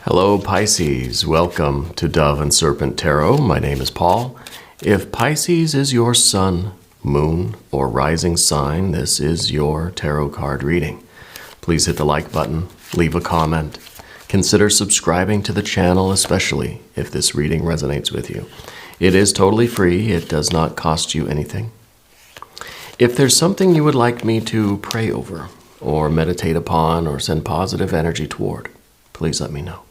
Hello Pisces, welcome to Dove and Serpent Tarot. My name is Paul. If Pisces is your sun, moon, or rising sign, this is your tarot card reading. Please hit the like button, leave a comment. Consider subscribing to the channel, especially if this reading resonates with you. It is totally free, it does not cost you anything. If there's something you would like me to pray over, or meditate upon, or send positive energy toward, please let me know.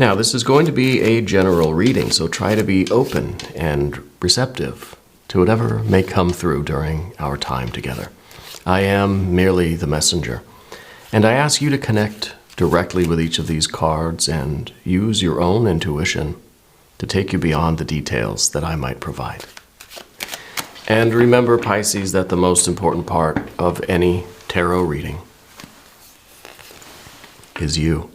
Now, this is going to be a general reading, so try to be open and receptive to whatever may come through during our time together. I am merely the messenger, and I ask you to connect directly with each of these cards and use your own intuition to take you beyond the details that I might provide. And remember, Pisces, that the most important part of any tarot reading is you.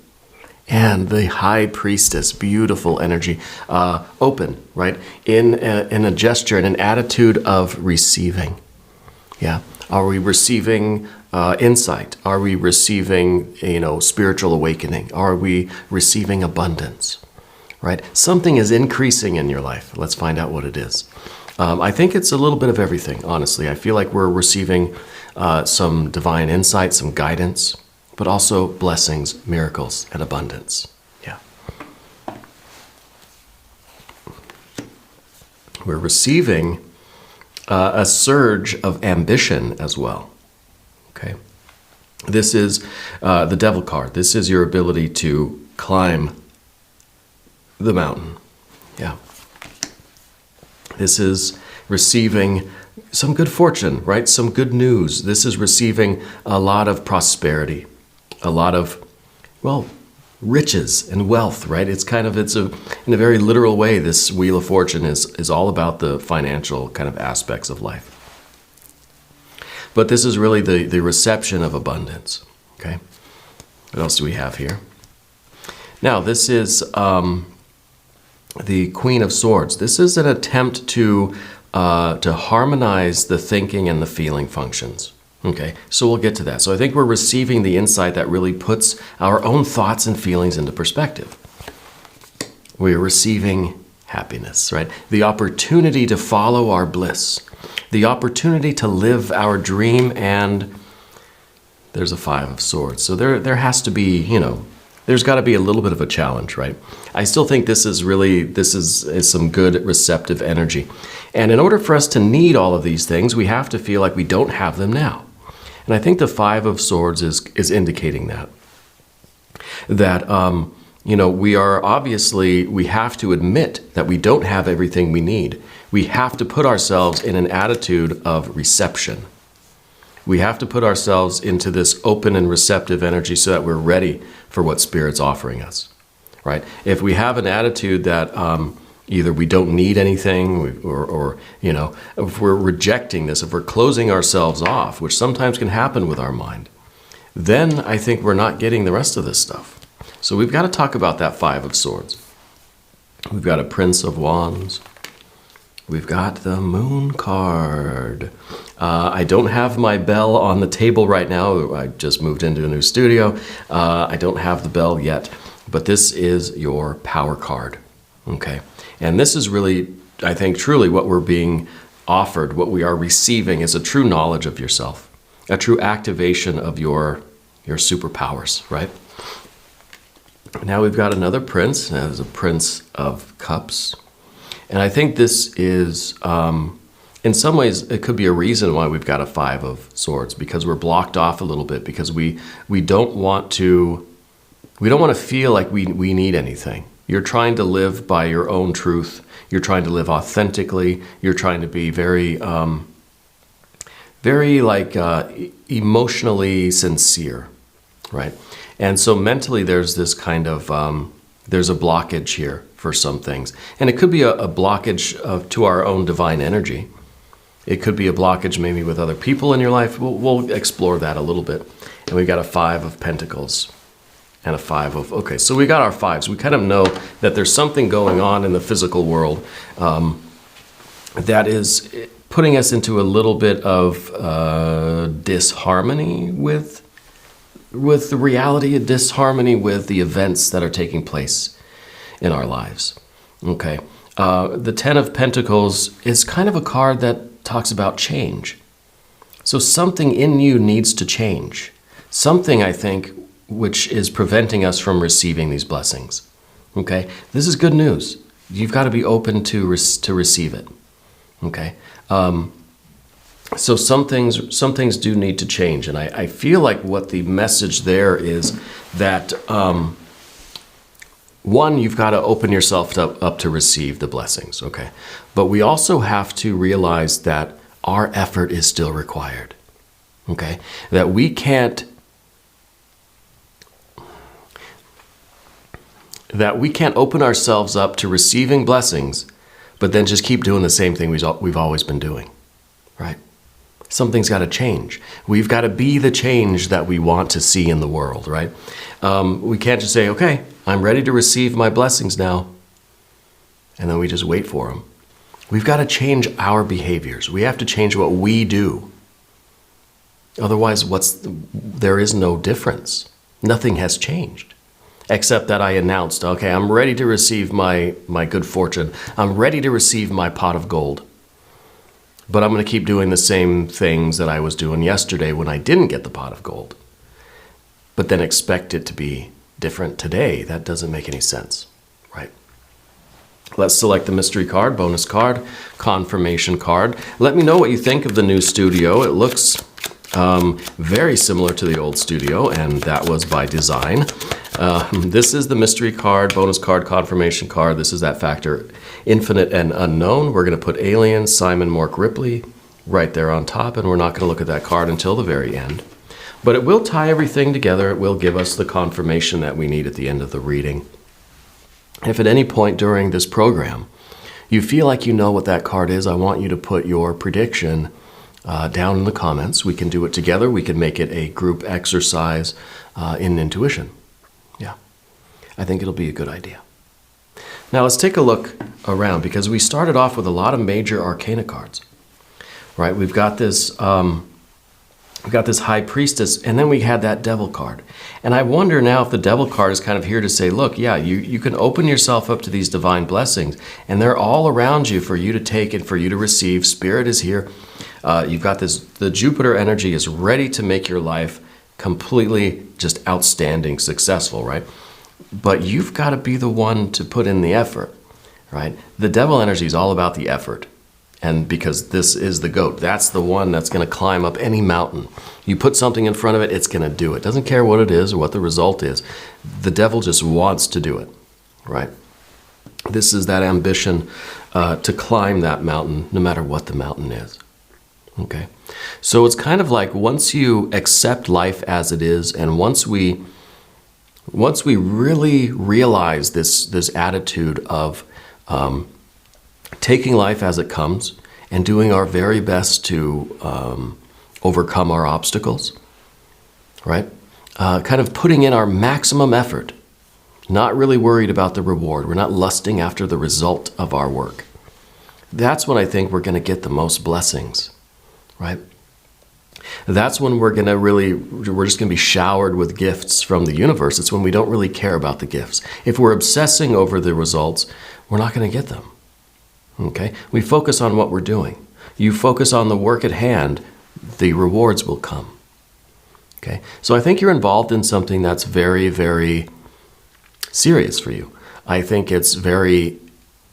And the High Priestess, beautiful energy, open, right? In a gesture, in an attitude of receiving. Yeah. Are we receiving insight? Are we receiving, spiritual awakening? Are we receiving abundance? Right? Something is increasing in your life. Let's find out what it is. I think it's a little bit of everything, honestly. I feel like we're receiving some divine insight, some guidance, but also blessings, miracles, and abundance. Yeah. We're receiving a surge of ambition as well. Okay. This is the Devil card. This is your ability to climb the mountain. Yeah. This is receiving some good fortune, right? Some good news. This is receiving a lot of prosperity. A lot of, riches and wealth, right? In a very literal way, this Wheel of Fortune is all about the financial kind of aspects of life. But this is really the reception of abundance, okay? What else do we have here? Now, this is the Queen of Swords. This is an attempt to harmonize the thinking and the feeling functions. Okay, so we'll get to that. So I think we're receiving the insight that really puts our own thoughts and feelings into perspective. We're receiving happiness, right? The opportunity to follow our bliss. The opportunity to live our dream, and there's a Five of Swords. So there has to be, there's got to be a little bit of a challenge, right? I still think this is some good receptive energy. And in order for us to need all of these things, we have to feel like we don't have them now. And I think the Five of Swords is indicating that. That, we have to admit that we don't have everything we need. We have to put ourselves in an attitude of reception. We have to put ourselves into this open and receptive energy so that we're ready for what Spirit's offering us, right? If we have an attitude that either we don't need anything or if we're rejecting this, if we're closing ourselves off, which sometimes can happen with our mind, then I think we're not getting the rest of this stuff. So we've got to talk about that Five of Swords. We've got a Prince of Wands. We've got the Moon card. I don't have my bell on the table right now. I just moved into a new studio. I don't have the bell yet, but this is your Power card, okay? And this is really, I think, truly what we're being offered, what we are receiving is a true knowledge of yourself, a true activation of your superpowers, right? Now we've got another Prince. There's a Prince of Cups. And I think this is, in some ways, it could be a reason why we've got a Five of Swords, because we're blocked off a little bit, because we don't want to feel like we need anything. You're trying to live by your own truth. You're trying to live authentically. You're trying to be very emotionally sincere, right? And so mentally, there's this kind of, there's a blockage here for some things. And it could be a blockage to our own divine energy. It could be a blockage maybe with other people in your life. We'll explore that a little bit. And we've got a Five of Pentacles and a Five of, okay, so we got our fives. We kind of know that there's something going on in the physical world that is putting us into a little bit of disharmony with the reality of disharmony with the events that are taking place in our lives. Okay. The Ten of Pentacles is kind of a card that talks about change. So something in you needs to change. Something, I think, which is preventing us from receiving these blessings. Okay? This is good news. You've got to be open to receive it. Okay? So some things do need to change. And I feel like what the message there is that, one, you've got to open yourself up to receive the blessings. Okay? But we also have to realize that our effort is still required. Okay? That we can't open ourselves up to receiving blessings, but then just keep doing the same thing we've always been doing, right? Something's got to change. We've got to be the change that we want to see in the world, right? We can't just say, okay, I'm ready to receive my blessings now, and then we just wait for them. We've got to change our behaviors. We have to change what we do. Otherwise, there is no difference. Nothing has changed. Except that I announced, okay, I'm ready to receive my good fortune. I'm ready to receive my pot of gold. But I'm going to keep doing the same things that I was doing yesterday when I didn't get the pot of gold. But then expect it to be different today. That doesn't make any sense, right? Let's select the mystery card, bonus card, confirmation card. Let me know what you think of the new studio. It looks very similar to the old studio, and that was by design. This is the mystery card, bonus card, confirmation card. This is that factor, infinite and unknown. We're going to put alien, Simon Mork Ripley right there on top, and we're not going to look at that card until the very end. But it will tie everything together. It will give us the confirmation that we need at the end of the reading. If at any point during this program you feel like you know what that card is, I want you to put your prediction down in the comments. We can do it together. We can make it a group exercise in intuition. Yeah, I think it'll be a good idea. Now let's take a look around, because we started off with a lot of major arcana cards, right? We've got this High Priestess, and then we had that Devil card. And I wonder now if the Devil card is kind of here to say, look, yeah, you can open yourself up to these divine blessings, and they're all around you for you to take and for you to receive. Spirit is here. You've got the Jupiter energy is ready to make your life completely just outstanding, successful, right? But you've got to be the one to put in the effort, right? The Devil energy is all about the effort. And because this is the goat, that's the one that's going to climb up any mountain. You put something in front of it, it's going to do it. Doesn't care what it is or what the result is. The devil just wants to do it, right? This is that ambition to climb that mountain, no matter what the mountain is. Okay, so it's kind of like once you accept life as it is, and once we really realize this attitude of taking life as it comes and doing our very best to overcome our obstacles, right? Kind of putting in our maximum effort, not really worried about the reward. We're not lusting after the result of our work. That's when I think we're going to get the most blessings, right? That's when we're just going to be showered with gifts from the universe. It's when we don't really care about the gifts. If we're obsessing over the results, we're not going to get them. Okay? We focus on what we're doing. You focus on the work at hand, the rewards will come. Okay? So I think you're involved in something that's very, very serious for you. I think it's very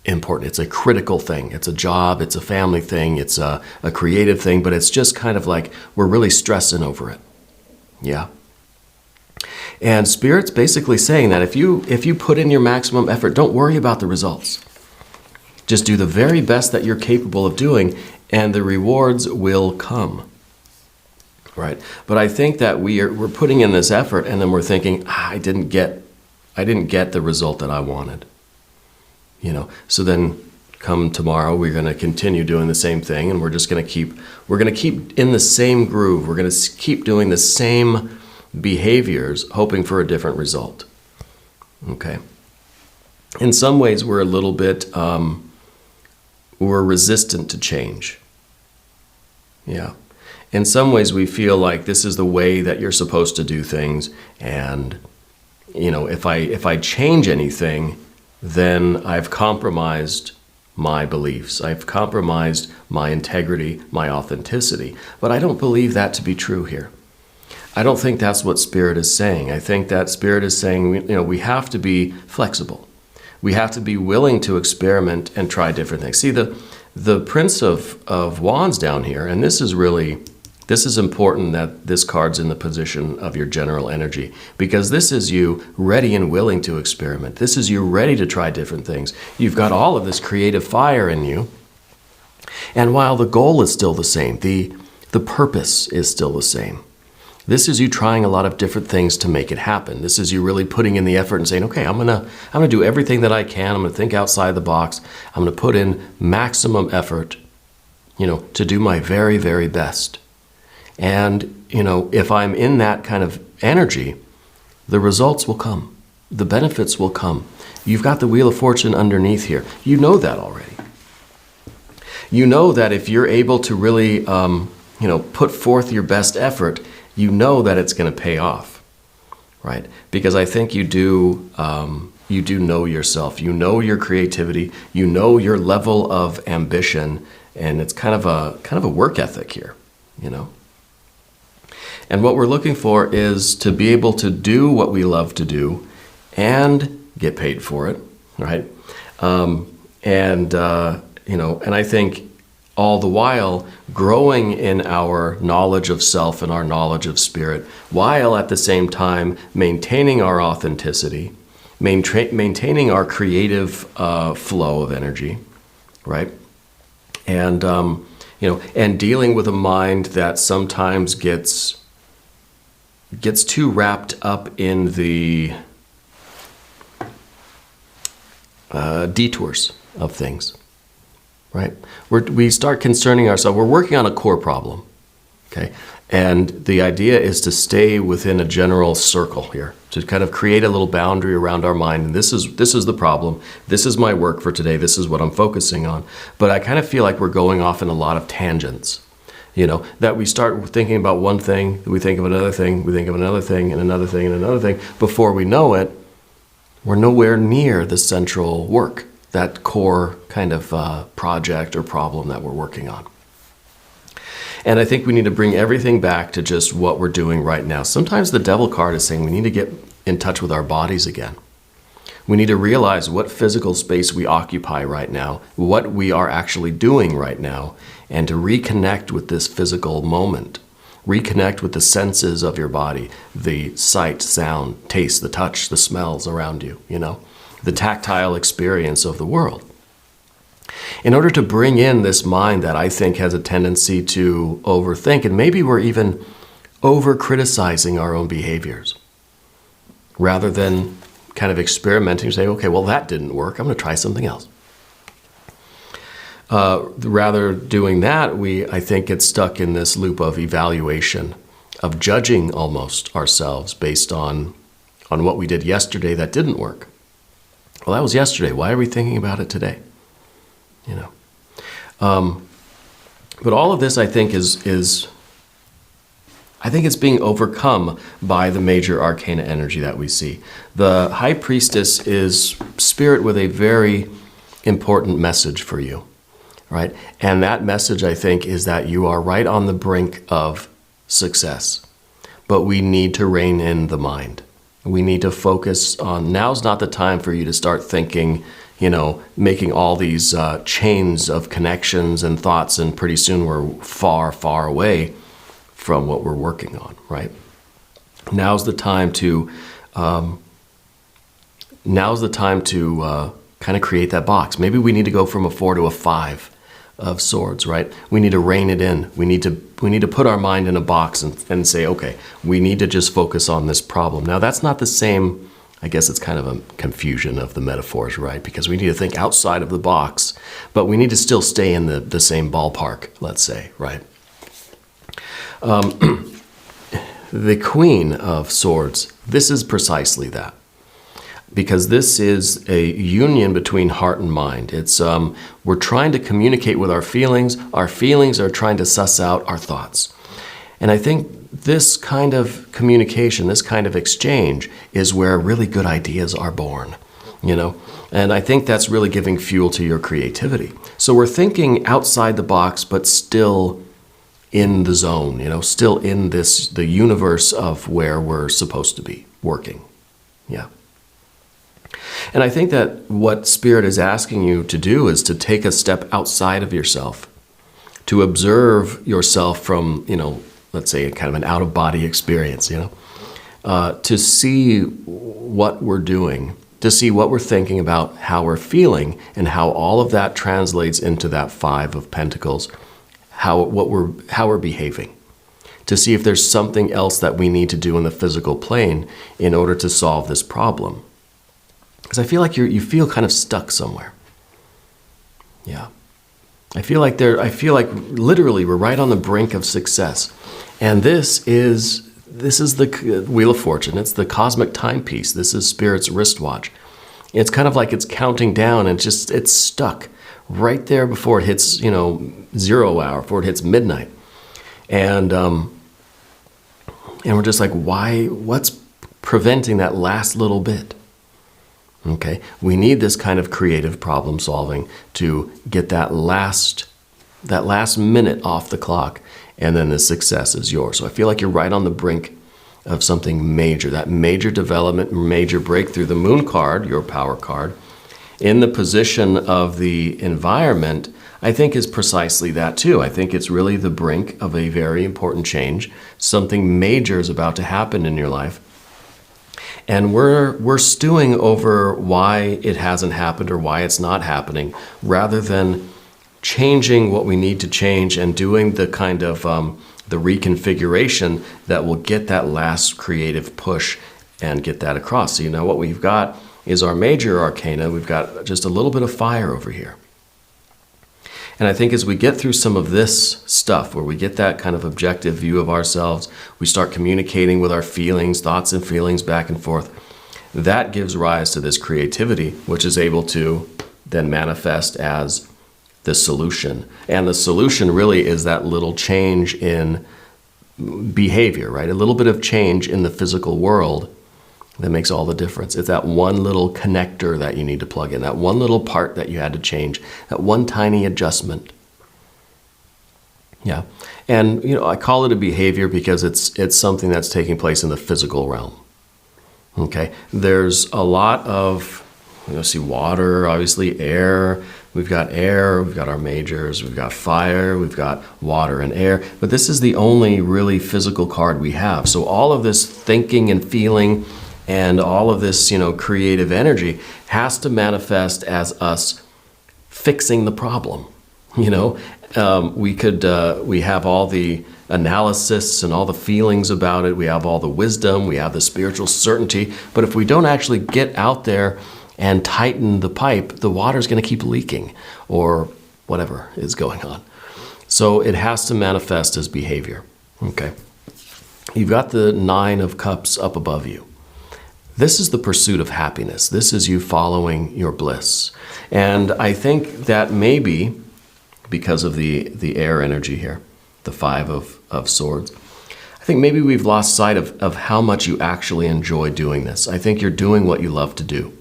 important. It's a critical thing. It's a job, it's a family thing, it's a creative thing, but it's just kind of like we're really stressing over it. Yeah? And Spirit's basically saying that if you put in your maximum effort, don't worry about the results. Just do the very best that you're capable of doing, and the rewards will come. Right? But I think that we're putting in this effort, and then we're thinking, I didn't get the result that I wanted. You know. So then come tomorrow, we're going to continue doing the same thing, and we're going to keep in the same groove. We're going to keep doing the same behaviors, hoping for a different result. Okay. In some ways, we're a little bit we're resistant to change. Yeah. In some ways, we feel like this is the way that you're supposed to do things, and if I change anything, then I've compromised my beliefs. I've compromised my integrity, my authenticity. But I don't believe that to be true here. I don't think that's what Spirit is saying. I think that Spirit is saying, we have to be flexible. We have to be willing to experiment and try different things. See, the Prince of Wands down here, and this is important that this card's in the position of your general energy, because this is you ready and willing to experiment. This is you ready to try different things. You've got all of this creative fire in you. And while the goal is still the same, the purpose is still the same. This is you trying a lot of different things to make it happen. This is you really putting in the effort and saying, okay, I'm gonna do everything that I can. I'm gonna think outside the box. I'm gonna put in maximum effort, to do my very, very best. And, if I'm in that kind of energy, the results will come. The benefits will come. You've got the Wheel of Fortune underneath here. You know that already. You know that if you're able to really, put forth your best effort, you know that it's going to pay off, right? Because I think you do know yourself. You know your creativity. You know your level of ambition, and it's kind of a work ethic here, And what we're looking for is to be able to do what we love to do and get paid for it, right? And I think all the while growing in our knowledge of self and our knowledge of spirit, while at the same time maintaining our authenticity, maintaining our creative flow of energy, right? And, and dealing with a mind that sometimes gets too wrapped up in the detours of things, right? We start concerning ourselves. We're working on a core problem, okay? And the idea is to stay within a general circle here, to kind of create a little boundary around our mind. And this is the problem. This is my work for today. This is what I'm focusing on. But I kind of feel like we're going off in a lot of tangents. That we start thinking about one thing, we think of another thing, we think of another thing, and another thing, and another thing. Before we know it, we're nowhere near the central work, that core kind of project or problem that we're working on. And I think we need to bring everything back to just what we're doing right now. Sometimes the Devil card is saying we need to get in touch with our bodies again. We need to realize what physical space we occupy right now, what we are actually doing right now, and to reconnect with this physical moment. Reconnect with the senses of your body, the sight, sound, taste, the touch, the smells around you, the tactile experience of the world. In order to bring in this mind that I think has a tendency to overthink, and maybe we're even over-criticizing our own behaviors, rather than kind of experimenting and say, okay, well, that didn't work. I'm going to try something else. Rather doing that, I think, get stuck in this loop of evaluation, of judging almost ourselves based on what we did yesterday that didn't work. Well, that was yesterday. Why are we thinking about it today? But all of this, I think, I think it's being overcome by the major arcana energy that we see. The High Priestess is spirit with a very important message for you, right? And that message, I think, is that you are right on the brink of success, but we need to rein in the mind. We need to focus on, now's not the time for you to start thinking, making all these chains of connections and thoughts, and pretty soon we're far, far away from what we're working on, right? Now's the time to kind of create that box. Maybe we need to go from a 4 to a 5 of swords, right? We need to rein it in. We need to put our mind in a box and say, okay, we need to just focus on this problem. Now, that's not the same. I guess it's kind of a confusion of the metaphors, right? Because we need to think outside of the box, but we need to still stay in the same ballpark, let's say, right? The Queen of Swords, this is precisely that. Because this is a union between heart and mind. It's we're trying to communicate with our feelings. Our feelings are trying to suss out our thoughts. And I think this kind of communication, this kind of exchange is where really good ideas are born, you know? And I think that's really giving fuel to your creativity. So we're thinking outside the box, but still in the zone, you know, still in the universe of where we're supposed to be working. Yeah. And I think that what Spirit is asking you to do is to take a step outside of yourself, to observe yourself from, you know, let's say kind of an out-of-body experience, you know, to see what we're doing, to see what we're thinking about, how we're feeling, and how all of that translates into that Five of Pentacles, how we're behaving, to see if there's something else that we need to do in the physical plane in order to solve this problem. Because I feel like you feel kind of stuck somewhere. Yeah. I feel like literally we're right on the brink of success. And this is the Wheel of Fortune. It's the cosmic timepiece. This is Spirit's wristwatch. It's kind of like it's counting down and it's stuck right there before it hits, you know, 0 hour, before it hits midnight. And we're just like, what's preventing that last little bit? Okay, we need this kind of creative problem solving to get that last minute off the clock, and then the success is yours. So I feel like you're right on the brink of something major, that major development, major breakthrough. The Moon card, your power card, in the position of the environment, I think is precisely that too. I think it's really the brink of a very important change. Something major is about to happen in your life. And we're stewing over why it hasn't happened or why it's not happening, rather than changing what we need to change and doing the kind of the reconfiguration that will get that last creative push and get that across. So, you know, what we've got is our major arcana. We've got just a little bit of fire over here. And I think as we get through some of this stuff, where we get that kind of objective view of ourselves, we start communicating with our feelings, thoughts and feelings back and forth, that gives rise to this creativity, which is able to then manifest as the solution. And the solution really is that little change in behavior, right? A little bit of change in the physical world that makes all the difference. It's that one little connector that you need to plug in, that one little part that you had to change, that one tiny adjustment. Yeah. And, you know, I call it a behavior because it's something that's taking place in the physical realm. Okay. There's a lot of, see water, obviously air. We've got our majors, we've got fire, we've got water and air. But this is the only really physical card we have. So all of this thinking and feeling and all of this, creative energy has to manifest as us fixing the problem. We have all the analysis and all the feelings about it. We have all the wisdom. We have the spiritual certainty. But if we don't actually get out there and tighten the pipe, the water's going to keep leaking or whatever is going on. So it has to manifest as behavior. Okay. You've got the Nine of Cups up above you. This is the pursuit of happiness. This is you following your bliss. And I think that maybe because of the air energy here, the Five of Swords, I think maybe we've lost sight of how much you actually enjoy doing this. I think you're doing what you love to do.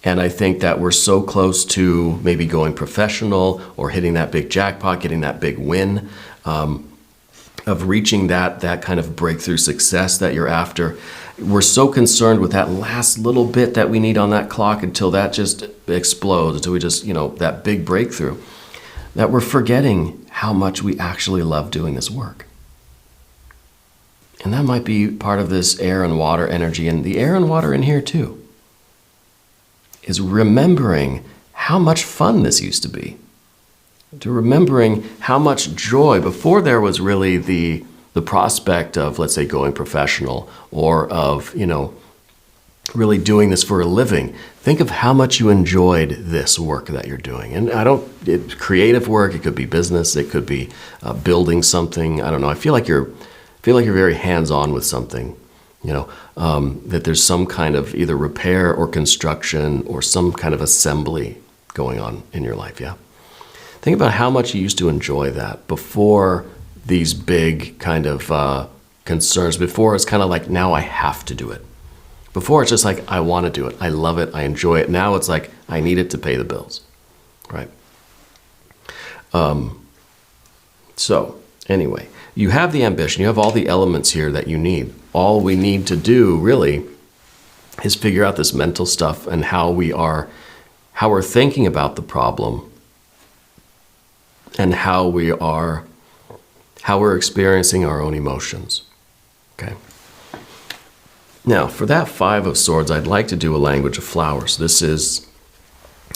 And I think that we're so close to maybe going professional or hitting that big jackpot, getting that big win, of reaching that kind of breakthrough success that you're after. We're so concerned with that last little bit that we need on that clock until that just explodes, until we just, that big breakthrough, that we're forgetting how much we actually love doing this work. And that might be part of this air and water energy. And the air and water in here too is remembering how much fun this used to be. To remembering how much joy, before there was really the prospect of, let's say, going professional or of, really doing this for a living. Think of how much you enjoyed this work that you're doing. And creative work, it could be business, it could be building something. I don't know. I feel like you're very hands-on with something, that there's some kind of either repair or construction or some kind of assembly going on in your life. Yeah. Think about how much you used to enjoy that before these big kind of concerns. Before, it's kind of like, now I have to do it. Before, it's just like, I want to do it. I love it. I enjoy it. Now it's like, I need it to pay the bills, right? So anyway, you have the ambition. You have all the elements here that you need. All we need to do, really, is figure out this mental stuff and how we're thinking about the problem and how we're experiencing our own emotions. Okay. Now, for that Five of Swords, I'd like to do a language of flowers. This is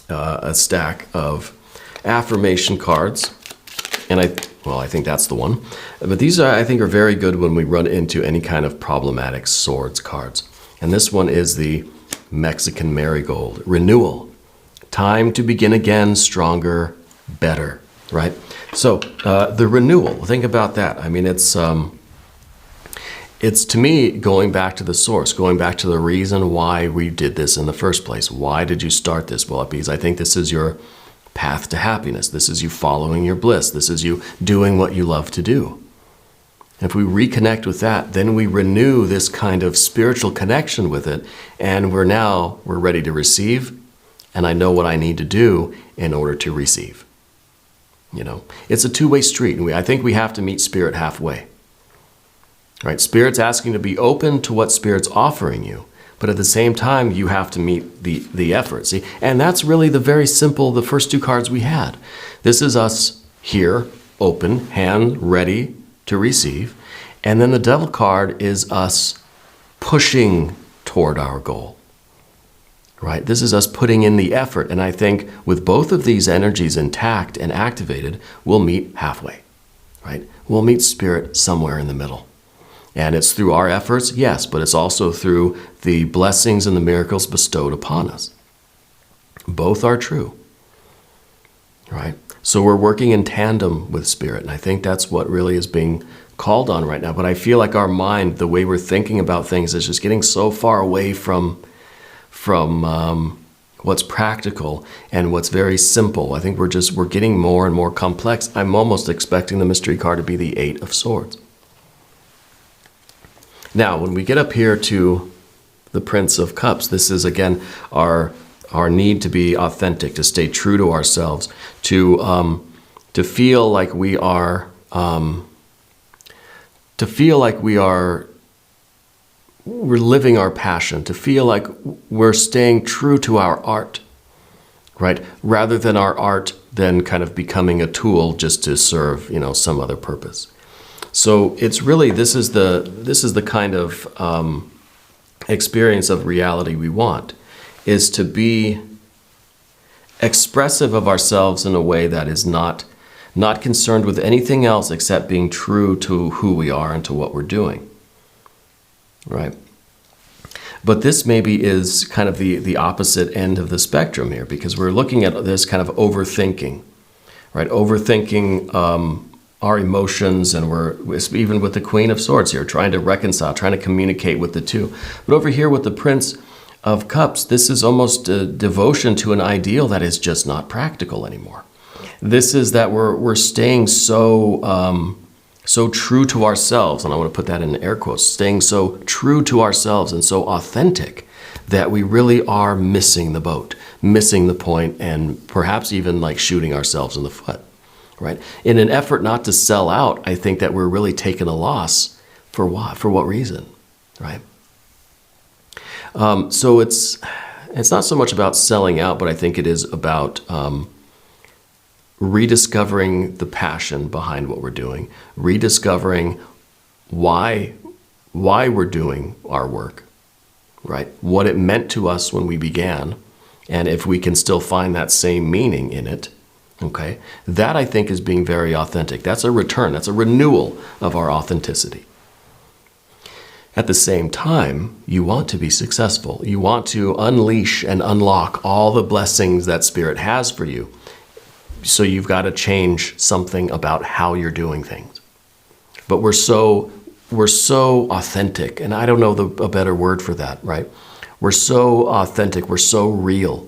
a stack of affirmation cards, and I think that's the one. But these I think are very good when we run into any kind of problematic swords cards. And this one is the Mexican Marigold. Renewal. Time to begin again, stronger, better, right? So the renewal, think about that. I mean, it's to me going back to the source, going back to the reason why we did this in the first place. Why did you start this? Well, because I think this is your path to happiness. This is you following your bliss. This is you doing what you love to do. If we reconnect with that, then we renew this kind of spiritual connection with it, and we're ready to receive, and I know what I need to do in order to receive. You know, it's a two-way street, and I think we have to meet Spirit halfway. Right? Spirit's asking to be open to what Spirit's offering you, but at the same time, you have to meet the effort. See, and that's really the first two cards we had. This is us here, open, hand ready to receive, and then the Devil card is us pushing toward our goal. Right? This is us putting in the effort, and I think with both of these energies intact and activated, we'll meet halfway. Right? We'll meet Spirit somewhere in the middle. And it's through our efforts, yes, but it's also through the blessings and the miracles bestowed upon us. Both are true. Right? So we're working in tandem with Spirit, and I think that's what really is being called on right now. But I feel like our mind, the way we're thinking about things, is just getting so far away from what's practical and what's very simple. I think we're getting more and more complex. I'm almost expecting the mystery card to be the Eight of Swords. Now, when we get up here to the Prince of Cups, this is again our need to be authentic, to stay true to ourselves, to feel like we are we're living our passion, to feel like we're staying true to our art, right? Rather than our art then kind of becoming a tool just to serve, some other purpose. So it's really, this is the kind of experience of reality we want, is to be expressive of ourselves in a way that is not concerned with anything else except being true to who we are and to what we're doing, right? But this maybe is kind of the opposite end of the spectrum here, because we're looking at this kind of overthinking, right? Overthinking our emotions, and we're even with the Queen of Swords here, trying to reconcile, trying to communicate with the two. But over here with the Prince of Cups, this is almost a devotion to an ideal that is just not practical anymore. This is that we're staying so true to ourselves, and I want to put that in air quotes, staying so true to ourselves and so authentic that we really are missing the boat, missing the point, and perhaps even like shooting ourselves in the foot. Right? In an effort not to sell out, I think that we're really taking a loss. For what? For what reason? Right? So it's not so much about selling out, but I think it is about rediscovering the passion behind what we're doing, rediscovering why we're doing our work, right? What it meant to us when we began, and if we can still find that same meaning in it. Okay, that I think is being very authentic. That's a return. That's a renewal of our authenticity. At the same time, you want to be successful. You want to unleash and unlock all the blessings that Spirit has for you. So you've got to change something about how you're doing things. But we're so authentic, and I don't know a better word for that, right? We're so authentic. We're so real,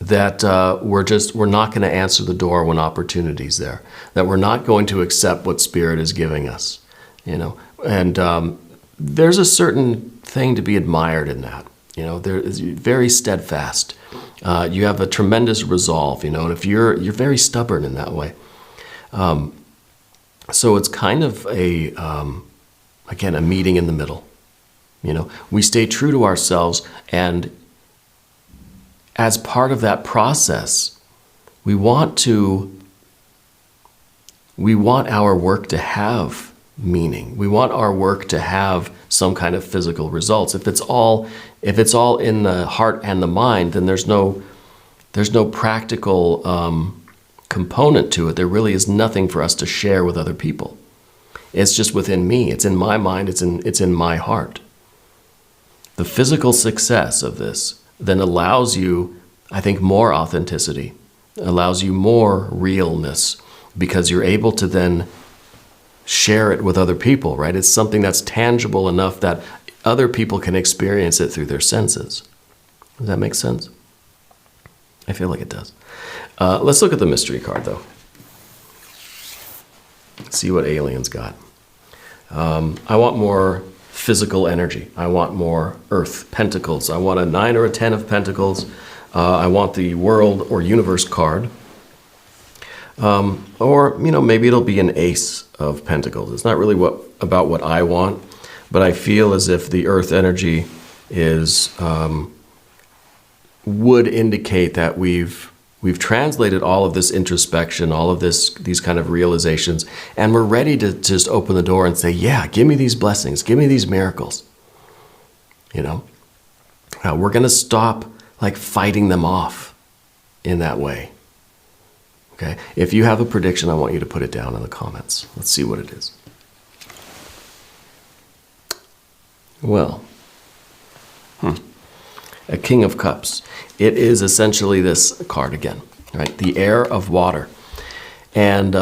that we're not going to answer the door when opportunity's there, that we're not going to accept what Spirit is giving us, and there's a certain thing to be admired in that. There is very steadfast. You have a tremendous resolve, and if you're very stubborn in that way. So it's kind of again, a meeting in the middle. We stay true to ourselves, and as part of that process, we want our work to have meaning. We want our work to have some kind of physical results. If it's all in the heart and the mind, then there's no practical component to it. There really is nothing for us to share with other people. It's just within me. It's in my mind. It's in my heart. The physical success of this then allows you, I think, more authenticity, allows you more realness, because you're able to then share it with other people, right? It's something that's tangible enough that other people can experience it through their senses. Does that make sense? I feel like it does. Let's look at the mystery card, though. See what aliens got. I want more physical energy. I want more earth, pentacles. I want a 9 or a 10 of pentacles. I want the world or universe card. Or, maybe it'll be an ace of pentacles. It's not really about what I want, but I feel as if the earth energy would indicate that we've translated all of this introspection, all of these kind of realizations, and we're ready to just open the door and say, yeah, give me these blessings, give me these miracles. We're going to stop fighting them off in that way. Okay? If you have a prediction, I want you to put it down in the comments. Let's see what it is. Well, a King of Cups. It is essentially this card again, right? The air of water. And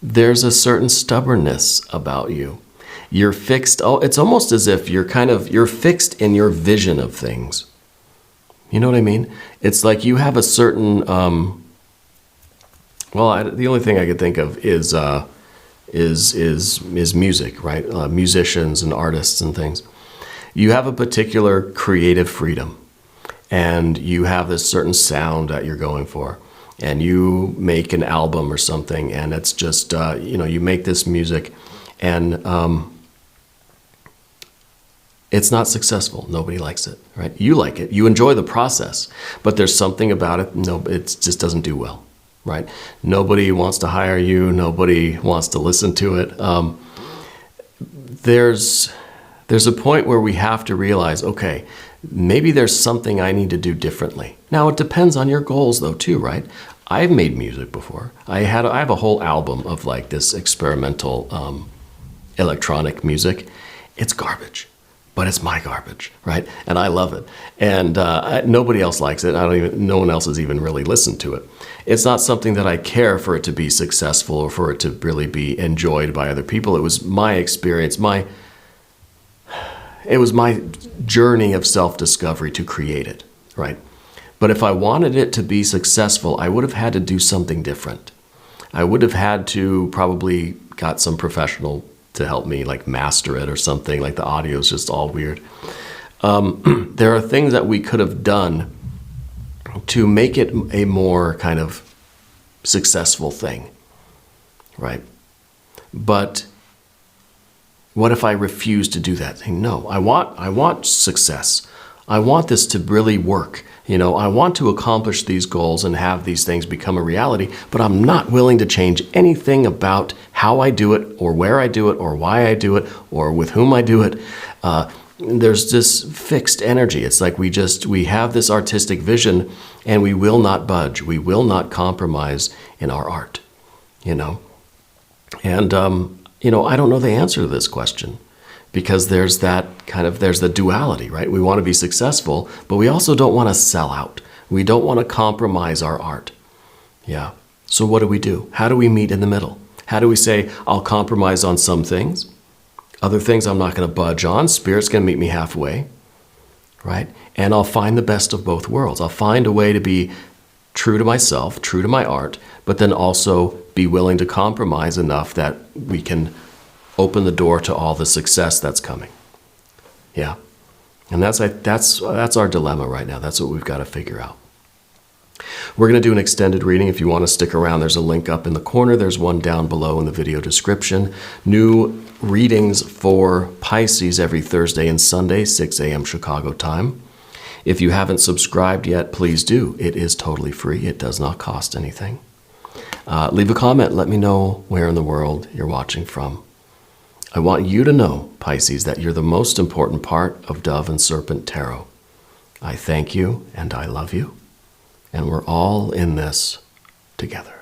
there's a certain stubbornness about you. You're fixed. Oh, it's almost as if you're fixed in your vision of things. You know what I mean? It's like you have a certain, the only thing I could think of is music, right? Musicians and artists and things. You have a particular creative freedom, and you have this certain sound that you're going for, and you make an album or something, and it's just, you make this music, and it's not successful. Nobody likes it, right? You like it. You enjoy the process, but there's something about it. No, it just doesn't do well, right? Nobody wants to hire you. Nobody wants to listen to it. There's a point where we have to realize, okay, maybe there's something I need to do differently. Now, it depends on your goals, though, too, right? I've made music before. I have a whole album of this experimental electronic music. It's garbage, but it's my garbage, right? And I love it. And nobody else likes it. No one else has even really listened to it. It's not something that I care for it to be successful or for it to really be enjoyed by other people. It was my experience, it was my journey of self-discovery to create it, right? But if I wanted it to be successful, I would have had to do something different. I would have had to probably got some professional to help me master it or something. The audio is just all weird. There are things that we could have done to make it a more kind of successful thing, right? But what if I refuse to do that thing? No, I want success. I want this to really work. I want to accomplish these goals and have these things become a reality, but I'm not willing to change anything about how I do it or where I do it or why I do it or with whom I do it. There's this fixed energy. It's like we have this artistic vision and we will not budge. We will not compromise in our art, And, I don't know the answer to this question, because there's the duality, right? We want to be successful, but we also don't want to sell out. We don't want to compromise our art. Yeah. So what do? How do we meet in the middle? How do we say, I'll compromise on some things, other things I'm not going to budge on, Spirit's going to meet me halfway, right? And I'll find the best of both worlds. I'll find a way to be true to myself, true to my art, but then also be willing to compromise enough that we can open the door to all the success that's coming. Yeah. And that's our dilemma right now. That's what we've got to figure out. We're going to do an extended reading. If you want to stick around, there's a link up in the corner. There's one down below in the video description. New readings for Pisces every Thursday and Sunday, 6 a.m. Chicago time. If you haven't subscribed yet, please do. It is totally free. It does not cost anything. Leave a comment. Let me know where in the world you're watching from. I want you to know, Pisces, that you're the most important part of Dove and Serpent Tarot. I thank you and I love you. And we're all in this together.